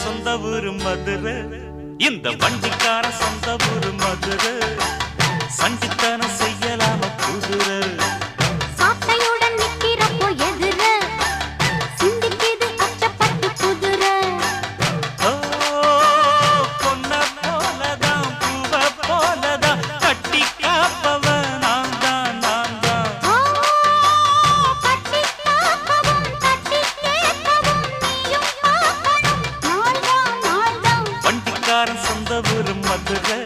சொந்த ஊரு மதுரை, இந்த வண்டிக்கார சொந்த ஊரு மதுரை. சண்டித்தனம் செய்யலாம குதிரை சாட்டையுடன் நிக்கிறப்போ எதிர சிந்திக்குது அச்சப்பட்டு குதிரை. பொன்ன போலதான் பூவ போலதான் கட்டி காப்பவன் நான் தான் நான் தான். கட்டி காக்கவும் தட்டி கேட்கவும் நீயும் பார்க்கணும் நாள்தான் நாள்தான். வண்டிக்காரன் சொந்த ஊரு மதுரை,